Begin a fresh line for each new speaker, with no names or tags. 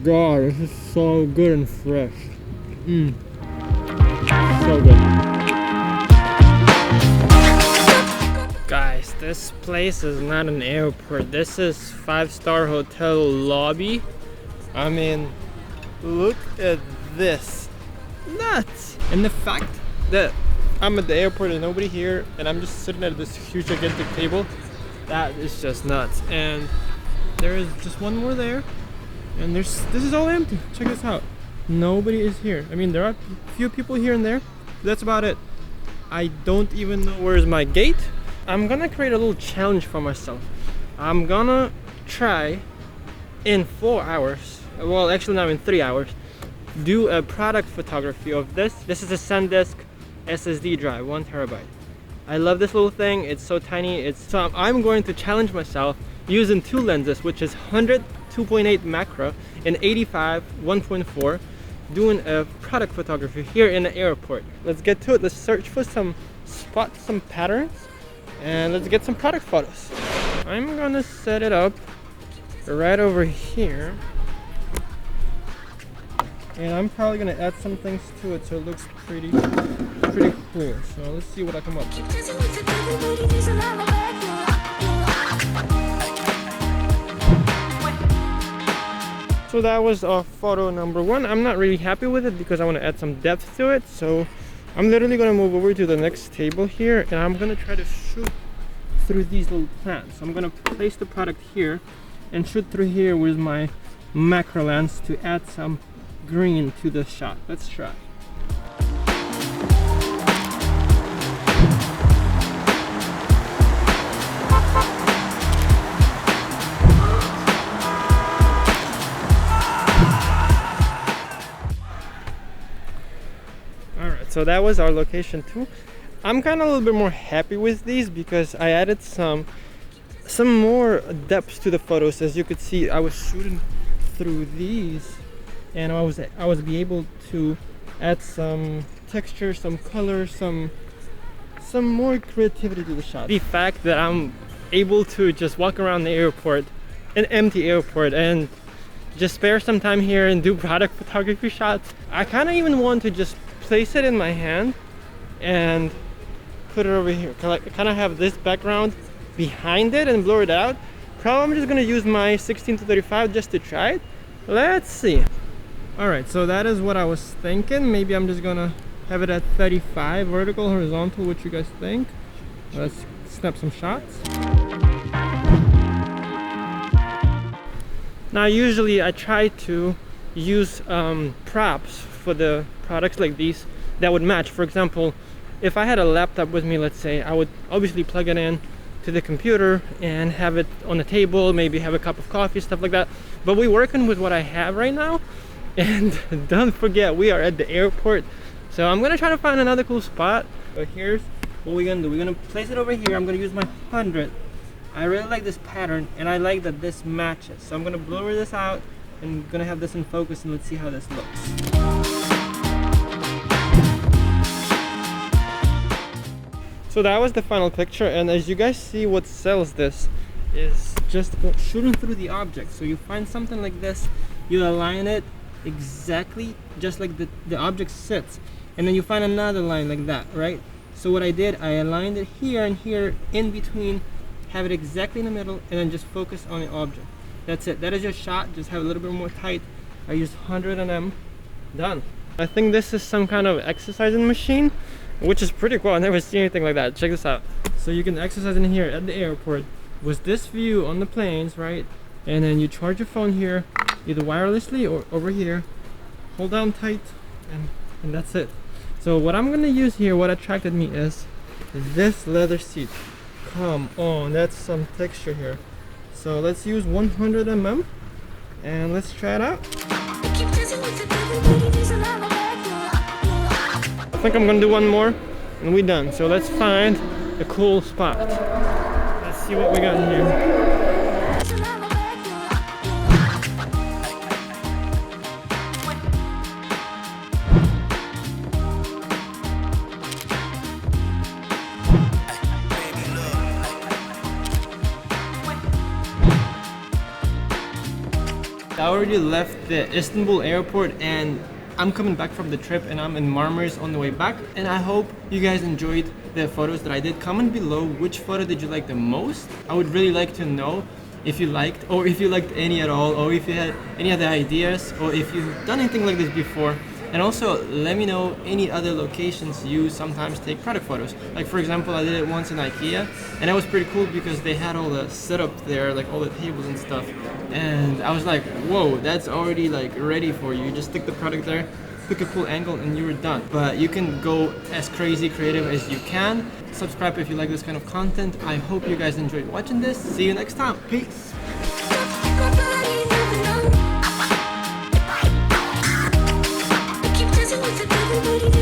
god, this is so good and fresh. So good. Guys, this place is not an airport. This is 5-star hotel lobby. I mean, look at this. Nuts! And the fact that I'm at the airport and nobody here and I'm just sitting at this huge gigantic table, that is just nuts. And there is just one more there, and this is all empty. Check this out. Nobody is here. I mean, there are a few people here and there. That's about it. I don't even know where's my gate. I'm gonna create a little challenge for myself. I'm gonna try in 4 hours, well actually now in 3 hours, do a product photography of this. This is a SanDisk SSD drive, 1 terabyte. I love this little thing. It's so tiny. So I'm going to challenge myself using 2 lenses, which is 100 2.8 macro and 85 1.4, doing a product photography here in the airport. Let's get to it. Let's search for some spots, some patterns, and let's get some product photos. I'm gonna set it up right over here, and I'm probably gonna add some things to it so it looks pretty cool. So let's see what I come up with. So that was photo number 1. I'm not really happy with it because I want to add some depth to it. So I'm literally going to move over to the next table here, and I'm going to try to shoot through these little plants. So I'm going to place the product here and shoot through here with my macro lens to add some green to the shot. Let's try. So that was our location 2. I'm kind of a little bit more happy with these because I added some more depth to the photos. As you could see, I was shooting through these, and I was be able to add some texture, some color, some more creativity to the shot. The fact that I'm able to just walk around the airport, an empty airport, and just spare some time here and do product photography shots. I kind of even want to just place it in my hand and put it over here. Kind of have this background behind it and blur it out. Probably I'm just gonna use my 16-35 just to try it. Let's see. All right, so that is what I was thinking. Maybe I'm just gonna have it at 35 vertical, horizontal. What you guys think? Let's snap some shots. Now usually I try to use props for the products like these that would match. For example, if I had a laptop with me, let's say, I would obviously plug it in to the computer and have it on the table, maybe have a cup of coffee, stuff like that. But we're working with what I have right now, and don't forget we are at the airport. So I'm gonna try to find another cool spot. But here's what we're gonna do. We're gonna place it over here. I'm gonna use my 100. I really like this pattern, and I like that this matches. So I'm gonna blur this out and gonna have this in focus, and let's see how this looks. So that was the final picture, and as you guys see, what sells this is just shooting through the object. So you find something like this, you align it exactly just like the object sits, and then you find another line like that, right? So what I did, I aligned it here and here in between, have it exactly in the middle, and then just focus on the object. That's it. That is your shot. Just have a little bit more tight. I used 100 mm. Done. I think this is some kind of exercising machine, which is pretty cool. I've never seen anything like that. Check this out. So you can exercise in here at the airport with this view on the planes, right? And then you charge your phone here, either wirelessly or over here. Hold down tight, and that's it. So what I'm gonna use here, what attracted me is this leather seat. Come on, that's some texture here. So let's use 100 mm and let's try it out. I think I'm gonna do one more and we're done. So let's find a cool spot. Let's see what we got here. already left the Istanbul airport and I'm coming back from the trip, and I'm in Marmaris on the way back. And I hope you guys enjoyed the photos that I did. Comment below which photo did you like the most. I would really like to know if you liked, or if you liked any at all, or if you had any other ideas, or if you've done anything like this before. And also let me know any other locations you sometimes take product photos. Like for example, I did it once in IKEA, and that was pretty cool because they had all the setup there, like all the tables and stuff. And I was like, whoa, that's already like ready for you. You just stick the product there, pick a cool angle, and you were done. But you can go as crazy creative as you can. Subscribe if you like this kind of content. I hope you guys enjoyed watching this. See you next time. Peace.
Everybody